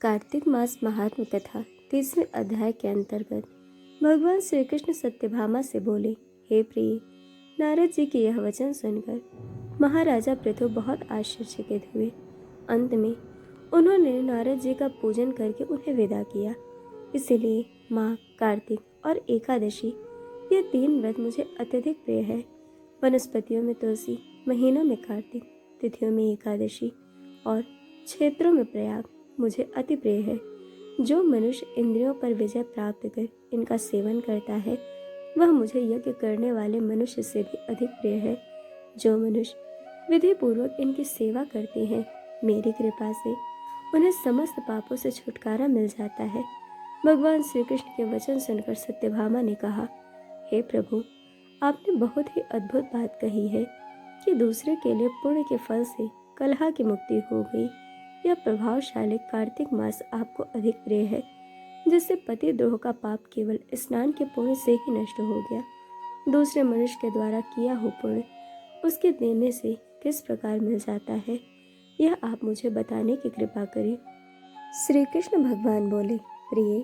कार्तिक मास महात्म कथा 30वें अध्याय के अंतर्गत भगवान श्री कृष्ण सत्यभामा से बोले, हे प्रिय, नारद जी के यह वचन सुनकर महाराजा पृथु बहुत आश्चर्यचकित हुए। अंत में उन्होंने नारद जी का पूजन करके उन्हें विदा किया। इसलिए माघ, कार्तिक और एकादशी ये 3 व्रत मुझे अत्यधिक प्रिय है। वनस्पतियों में तुलसी, महीनों में कार्तिक, तिथियों में एकादशी और क्षेत्रों में प्रयाग मुझे अति प्रिय है। जो मनुष्य इंद्रियों पर विजय प्राप्त कर इनका सेवन करता है वह मुझे यज्ञ करने वाले मनुष्य से भी अधिक प्रिय है। जो मनुष्य विधि पूर्वक इनकी सेवा करते हैं, मेरी कृपा से उन्हें समस्त पापों से छुटकारा मिल जाता है। भगवान श्री कृष्ण के वचन सुनकर सत्यभामा ने कहा, हे प्रभु, आपने बहुत ही अद्भुत बात कही है कि दूसरे के लिए पुण्य के फल से कलह की मुक्ति हो गई। यह प्रभावशाली कार्तिक मास आपको अधिक प्रिय है, जिससे पति द्रोह का पाप केवल स्नान के पुण्य से ही नष्ट हो गया। दूसरे मनुष्य के द्वारा किया हो पुण्य उसके देने से किस प्रकार मिल जाता है, यह आप मुझे बताने की कृपा करें। श्री कृष्ण भगवान बोले, प्रिय,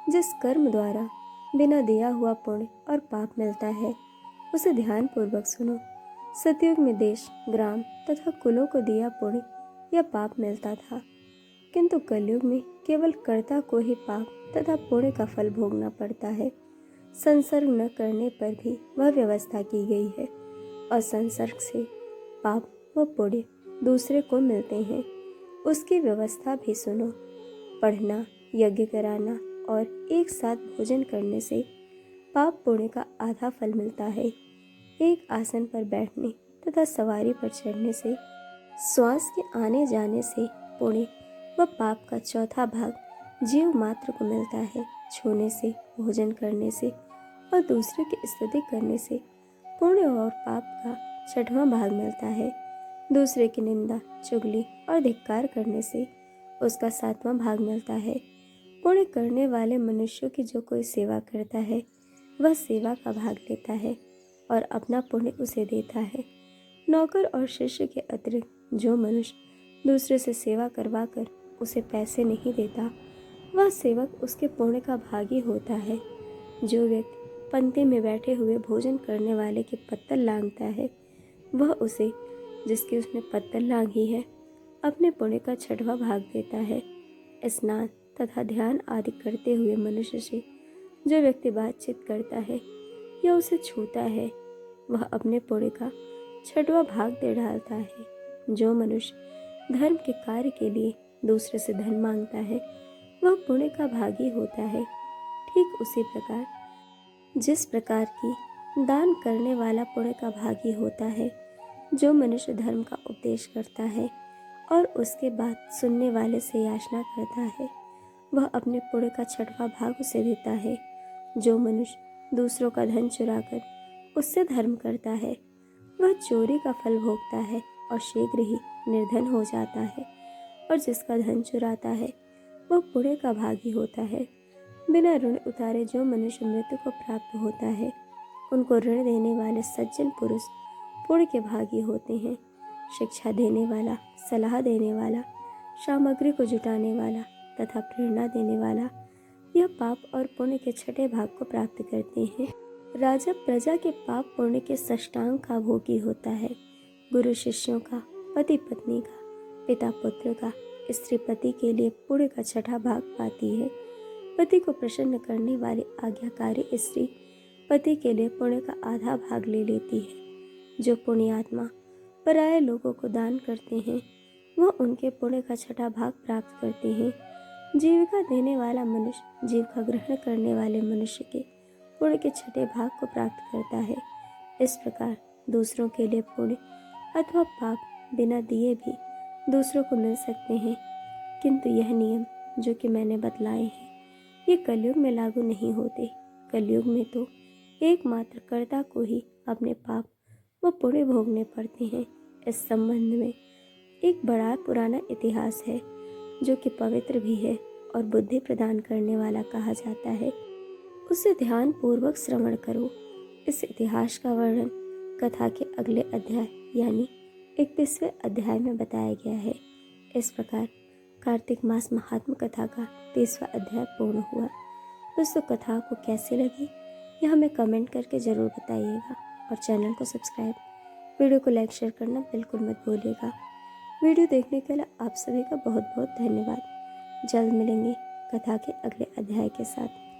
जिस कर्म द्वारा बिना दिया हुआ पुण्य और पाप मिलता है उसे ध्यान पूर्वक सुनो। सतयुग में देश, ग्राम तथा कुलों को दिया पुण्य या पाप मिलता था, किंतु कलयुग में केवल कर्ता को ही पाप तथा पुण्य का फल भोगना पड़ता है। संसर्ग न करने पर भी वह व्यवस्था की गई है और संसर्ग से पाप व पुण्य दूसरे को मिलते हैं। उसकी व्यवस्था भी सुनो। पढ़ना, यज्ञ कराना और एक साथ भोजन करने से पाप पुण्य का आधा फल मिलता है। एक आसन पर बैठने तथा सवारी पर चढ़ने से, श्वास के आने जाने से पुण्य व पाप का चौथा भाग जीव मात्र को मिलता है। छूने से, भोजन करने से और दूसरे की स्तुति करने से पुण्य और पाप का 6वां भाग मिलता है। दूसरे की निंदा, चुगली और धिक्कार करने से उसका 7वां भाग मिलता है। पुण्य करने वाले मनुष्यों की जो कोई सेवा करता है वह सेवा का भाग लेता है और अपना पुण्य उसे देता है। नौकर और शिष्य के अतिरिक्त जो मनुष्य दूसरे से सेवा करवा कर उसे पैसे नहीं देता, वह सेवक उसके पुण्य का भागी होता है। जो व्यक्ति पंक्ति में बैठे हुए भोजन करने वाले की पत्तल लांघता है, वह उसे, जिसकी उसने पत्तल लांघी है, अपने पुण्य का 6वां भाग देता है। स्नान तथा ध्यान आदि करते हुए मनुष्य से जो व्यक्ति बातचीत करता है या उसे छूता है, वह अपने पुण्य का 6वां भाग दे डालता है। जो मनुष्य धर्म के कार्य के लिए दूसरे से धन मांगता है, वह पुण्य का भागी होता है। ठीक उसी प्रकार जिस प्रकार की दान करने वाला पुण्य का भागी होता है, जो मनुष्य धर्म का उपदेश करता है और उसके बाद सुनने वाले से याचना करता है, वह अपने पुण्य का 6वां भाग उसे देता है। जो मनुष्य दूसरों का धन चुराकर उससे धर्म करता है, वह चोरी का फल भोगता है और शीघ्र ही निर्धन हो जाता है। और जिसका धन चुराता है वह पुण्य का भागी होता है। बिना ऋण उतारे जो मनुष्य मृत्यु को प्राप्त होता है, उनको ऋण देने वाले सज्जन पुरुष पुण्य के भागी होते हैं। शिक्षा देने वाला, सलाह देने वाला, सामग्री को जुटाने वाला तथा प्रेरणा देने वाला, यह पाप और पुण्य के 6ठे भाग को प्राप्त करते हैं। राजा प्रजा के पाप पुण्य के षष्टांग का भोगी होता है। गुरु शिष्यों का, पति पत्नी का, पिता पुत्र का, स्त्री पति के लिए पुण्य का 6ठा भाग पाती है। पति को प्रसन्न करने वाली आज्ञाकारी स्त्री पति के लिए पुण्य का आधा भाग ले लेती है। जो पुण्यात्मा पराये लोगों को दान करते हैं, वह उनके पुण्य का 6ठा भाग प्राप्त करते हैं। जीविका देने वाला मनुष्य जीविका ग्रहण करने वाले मनुष्य के पुण्य के 6ठे भाग को प्राप्त करता है। इस प्रकार दूसरों के लिए पुण्य अथवा पाप बिना दिए भी दूसरों को मिल सकते हैं, किंतु यह नियम जो कि मैंने बतलाए हैं, ये कलयुग में लागू नहीं होते। कलयुग में तो एकमात्र कर्ता को ही अपने पाप व पुण्य भोगने पड़ते हैं। इस संबंध में एक बड़ा पुराना इतिहास है जो कि पवित्र भी है और बुद्धि प्रदान करने वाला कहा जाता है। उसे ध्यान पूर्वक श्रवण करो। इस इतिहास का वर्णन कथा के अगले अध्याय यानी 31वें अध्याय में बताया गया है। इस प्रकार कार्तिक मास महात्म कथा का 30वां अध्याय पूर्ण हुआ। दोस्तों, कथा आपको कैसी लगी यह हमें कमेंट करके ज़रूर बताइएगा और चैनल को सब्सक्राइब, वीडियो को लाइक शेयर करना बिल्कुल मत भूलिएगा। वीडियो देखने के लिए आप सभी का बहुत बहुत धन्यवाद। जल्द मिलेंगे कथा के अगले अध्याय के साथ।